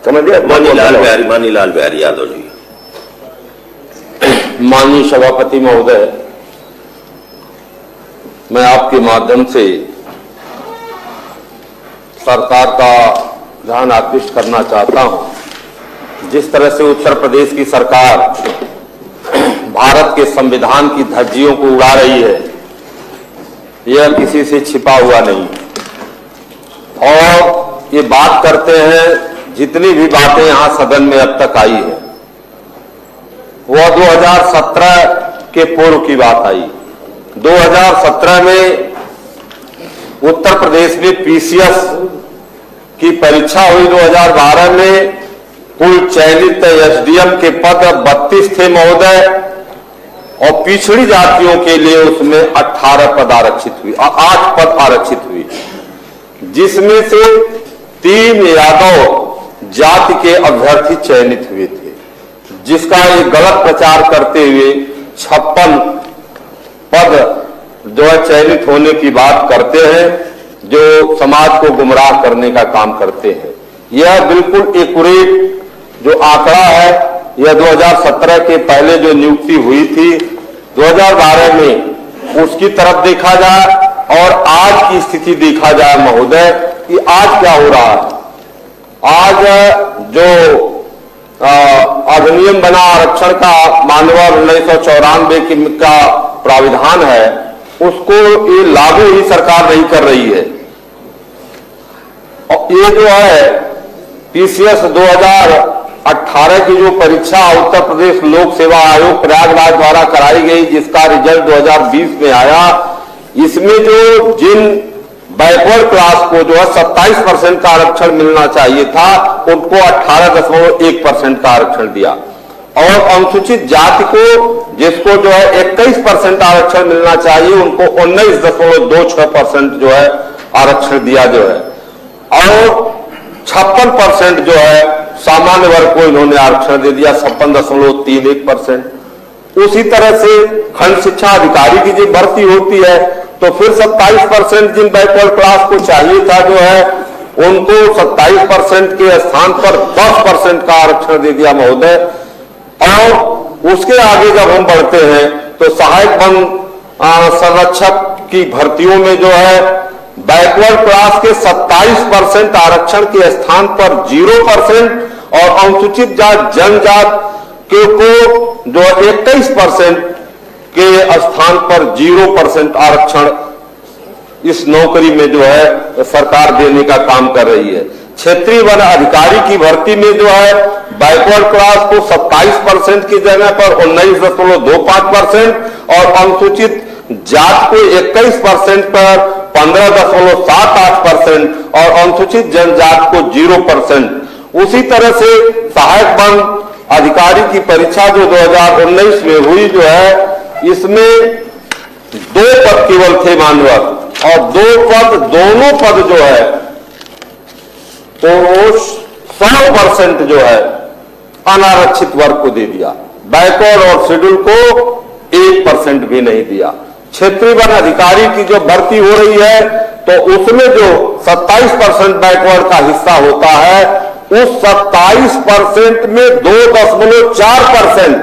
समझ गए? मानीलाल बिहारी यादव जी। माननीय सभापति महोदय, मैं आपके माध्यम से सरकार का ध्यान आकृष्ट करना चाहता हूं। जिस तरह से उत्तर प्रदेश की सरकार भारत के संविधान की धज्जियों को उड़ा रही है, यह किसी से छिपा हुआ नहीं। और ये बात करते हैं, जितनी भी बातें यहां सदन में अब तक आई है वह 2017 के पूर्व की बात आई। 2017 में उत्तर प्रदेश में पीसीएस की परीक्षा हुई। 2012 में कुल चयनित एसडीएम के पद 32 थे महोदय, और पिछड़ी जातियों के लिए उसमें 18 पद आरक्षित हुई, 8 पद आरक्षित हुई, जिसमें से 3 यादव जाति के अभ्यर्थी चयनित हुए थे, जिसका एक गलत प्रचार करते हुए 56 पद जो है चयनित होने की बात करते हैं, जो समाज को गुमराह करने का काम करते हैं। यह बिल्कुल एक्यूरेट जो आंकड़ा है, यह 2017 के पहले जो नियुक्ति हुई थी 2012 में, उसकी तरफ देखा जाए और आज की स्थिति देखा जाए महोदय कि आज क्या हो रहा है। आज जो अधिनियम बना आरक्षण का मानव 1994 का प्राविधान है, उसको ये लागू ही सरकार नहीं कर रही है। और ये जो है पीसीएस 2018 की जो परीक्षा उत्तर प्रदेश लोक सेवा आयोग प्रयागराज द्वारा कराई गई, जिसका रिजल्ट 2020 में आया, इसमें जो जिन बैकवर्ड क्लास को जो है 27% का आरक्षण मिलना चाहिए था, उनको 18.1% का आरक्षण दिया। और अनुसूचित जाति को, जिसको जो है 21% आरक्षण मिलना चाहिए, उनको 19.26% जो है आरक्षण दिया जो है। और 56% जो है सामान्य वर्ग को इन्होंने आरक्षण दे दिया, 56.31%। उसी तरह से खंड शिक्षा अधिकारी की जो भर्ती होती है, तो फिर 27% जिन बैकवर्ड क्लास को चाहिए था जो है, उनको 27% के स्थान पर 10% का आरक्षण दे दिया महोदय। और उसके आगे जब हम बढ़ते हैं तो सहायक वन संरक्षक की भर्तियों में जो है बैकवर्ड क्लास के 27% आरक्षण के स्थान पर 0%, और अनुसूचित जात जनजात के को जो 21% के स्थान पर 0% आरक्षण इस नौकरी में जो है सरकार देने का काम कर रही है। क्षेत्रीय वन अधिकारी की भर्ती में जो है बैकवर्ड क्लास को 27% की जगह पर 19.25%, और अनुसूचित जात को 21% पर 15.78%, और अनुसूचित जनजात को 0%। उसी तरह से सहायक वन अधिकारी की परीक्षा जो 2019 में हुई जो है, इसमें 2 पद केवल थे मानवर, और 2 पद, दोनों पद जो है तो 100% जो है अनारक्षित वर्ग को दे दिया। बैकवर्ड और शेड्यूल को 1% भी नहीं दिया। क्षेत्रीय वन अधिकारी की जो भर्ती हो रही है, तो उसमें जो 27% बैकवर्ड का हिस्सा होता है, उस 27% में 2.4%,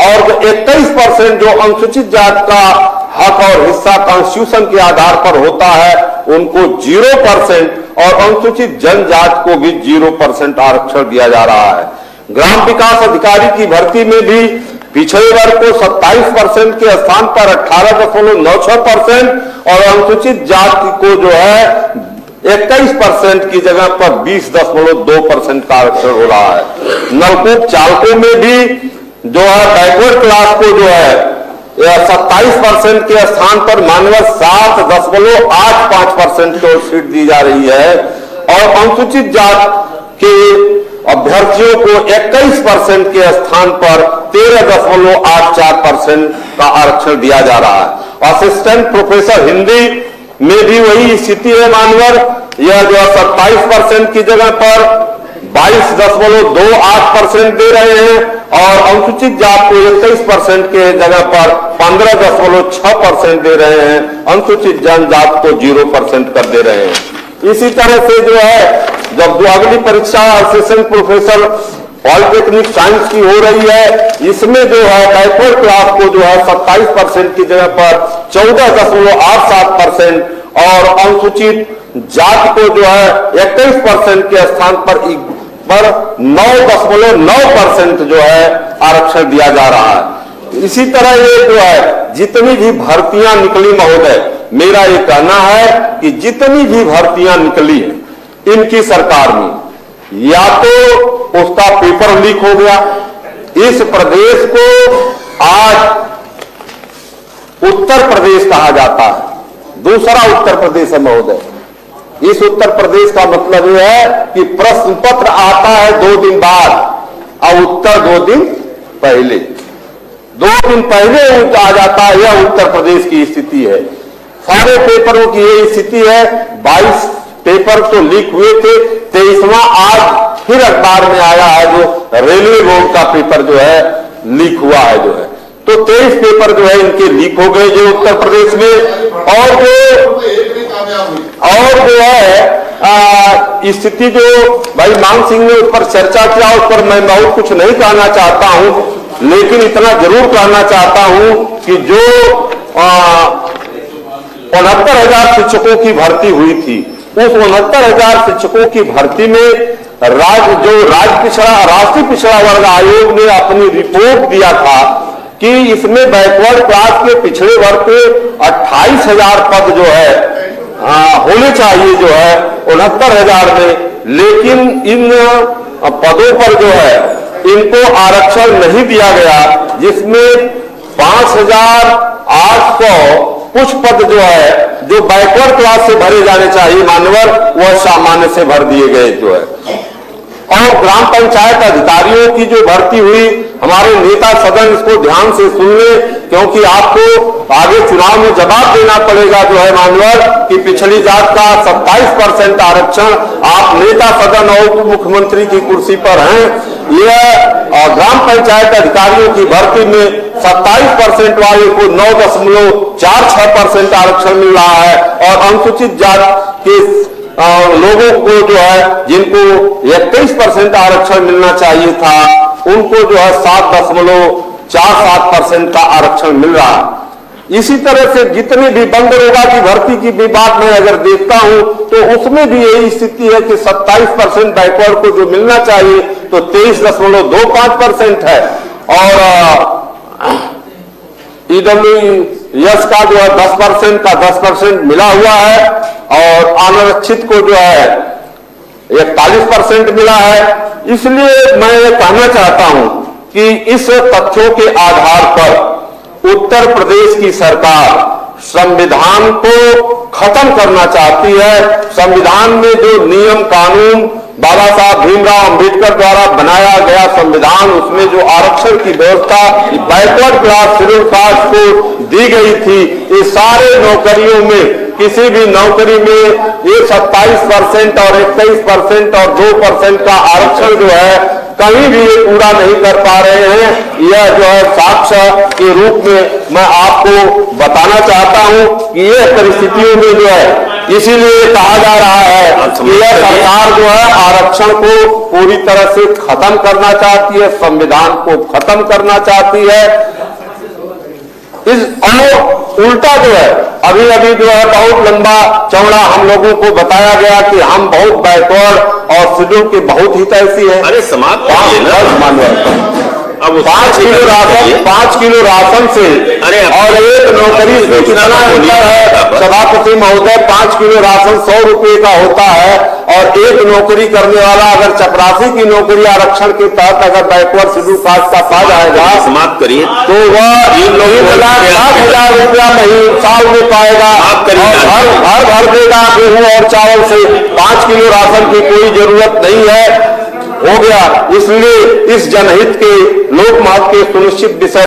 और जो 21% जो अनुसूचित जात का हक और हिस्सा कॉन्स्टिट्यूशन के आधार पर होता है, उनको 0%, और अनुसूचित जनजात को भी 0% आरक्षण दिया जा रहा है। ग्राम विकास अधिकारी की भर्ती में भी पिछड़े वर्ग को 27% के स्थान पर 18.96%, और अनुसूचित जाति को जो है 21% की जगह पर 20.2% का आरक्षण हो रहा है। नलकूप चालकों में भी जो है बैकवर्ड क्लास को जो है 27% के स्थान पर मानव 7.85% को सीट दी जा रही है, और अनुसूचित जात के अभ्यर्थियों को 21% के स्थान पर 13.84% का आरक्षण दिया जा रहा है। असिस्टेंट प्रोफेसर हिंदी में भी वही स्थिति है मानवर, यह जो 27% की जगह पर 22.28% दे रहे हैं, और अनुसूचित जात को 21% के जगह पर 15.6% दे रहे हैं, अनुसूचित जनजात को 0% कर दे रहे हैं। इसी तरह से जो है जब जो अगली परीक्षा असिस्टेंट प्रोफेसर पॉलिटेक्निक साइंस की हो रही है, इसमें जो है बैकवर्ड क्लास को जो है 27% की जगह पर 14.87% और अनुसूचित जाति को जो है 21% के स्थान पर 9.9% जो है आरक्षण दिया जा रहा है। इसी तरह ये जो है जितनी भी भर्तियां निकली महोदय, मेरा ये कहना है कि जितनी भी भर्तियां निकली है इनकी सरकार में या तो उसका पेपर लीक हो गया। इस प्रदेश को आज उत्तर प्रदेश कहा जाता है, दूसरा उत्तर प्रदेश है महोदय। इस उत्तर प्रदेश का मतलब यह है कि प्रश्न पत्र आता है 2 दिन बाद और उत्तर 2 दिन पहले, 2 दिन पहले आ जाता है। यह उत्तर प्रदेश की स्थिति है, सारे पेपरों की यही स्थिति है। 22 पेपर तो लीक हुए थे, 23वां आज फिर अखबार में आया है जो रेलवे बोर्ड का पेपर जो है लीक हुआ है जो है। तो 23 पेपर जो है इनके लीक हो गए जो उत्तर प्रदेश में। और जो है स्थिति जो भाई मान सिंह ने उस पर चर्चा किया, उस पर मैं बहुत कुछ नहीं कहना चाहता हूं, लेकिन इतना जरूर कहना चाहता हूं कि जो 69,000 शिक्षकों की भर्ती हुई थी, उस 69,000 शिक्षकों की भर्ती में राष्ट्रीय पिछड़ा वर्ग आयोग ने अपनी रिपोर्ट दिया था कि इसमें बैकवर्ड क्लास के पिछड़े वर्ग के 28,000 पद जो है होने चाहिए जो है 69,000 में, लेकिन इन पदों पर जो है इनको आरक्षण नहीं दिया गया, जिसमें 5,800 कुछ पद जो है जो बैकवर्ड क्लास से भरे जाने चाहिए मान्यवर, वह सामान्य से भर दिए गए जो है। और ग्राम पंचायत अधिकारियों की जो भर्ती हुई, हमारे नेता सदन इसको ध्यान से सुन ले, क्योंकि आपको आगे चुनाव में जवाब देना पड़ेगा जो है मान्यवर कि पिछड़ी जात का 27% आरक्षण आप नेता सदन और मुख्यमंत्री की कुर्सी पर हैं। यह ग्राम पंचायत अधिकारियों की भर्ती में 27% वाले को 9.46% आरक्षण मिल रहा है और अनुसूचित जाति के लोगों को जो है जिनको 21% आरक्षण मिलना चाहिए था, उनको जो है 7.47% का आरक्षण मिल रहा है। इसी तरह से जितने भी बंद रोगा की भर्ती की भी बात मैं अगर देखता हूं तो उसमें भी यही स्थिति है कि 27% बैकवर्ड को जो मिलना चाहिए तो 23.25% है और ईडब्ल्यूएस का जो है 10% का 10% मिला हुआ है और अनारक्षित को जो है 41% मिला है। इसलिए मैं ये कहना चाहता हूं कि इस तथ्यों के आधार पर उत्तर प्रदेश की सरकार संविधान को खत्म करना चाहती है। संविधान में जो नियम कानून बाबा साहब भीमराव अंबेडकर द्वारा बनाया गया संविधान, उसमें जो आरक्षण की व्यवस्था बैकवर्ड क्लास शेड्यूल कास्ट को दी गई थी, ये सारे नौकरियों में किसी भी नौकरी में ये 27% और 21% और 2% का आरक्षण जो है कहीं भी ये पूरा नहीं कर पा रहे हैं। यह जो है साक्ष्य के रूप में मैं आपको बताना चाहता हूं कि यह परिस्थितियों में जो है इसीलिए कहा जा रहा है कि यह सरकार जो है आरक्षण को पूरी तरह से खत्म करना चाहती है, संविधान को खत्म करना चाहती है। इस और उल्टा जो है अभी जो है बहुत लंबा चौड़ा हम लोगों को बताया गया कि हम बहुत बैकवर्ड और शेड्यूल के बहुत हितैषी हैं। अरे समाप्त अब 5 किलो राशन से और एक नौकरी से कितना अंतर है सभापति महोदय? 5 किलो राशन 100 रुपए का होता है और एक नौकरी करने वाला अगर चपरासी की नौकरी आरक्षण के तहत अगर बैकवर्ड शेड्यूल कास्ट का पा जाएगा, समाप्त करिए, तो वह 1,60,000 रुपया महीने साल में पाएगा और भर देगा गेहूं और चावल से। 5 किलो राशन की कोई जरूरत नहीं है, हो गया। इसलिए इस जनहित के लोकमत के सुनिश्चित विषय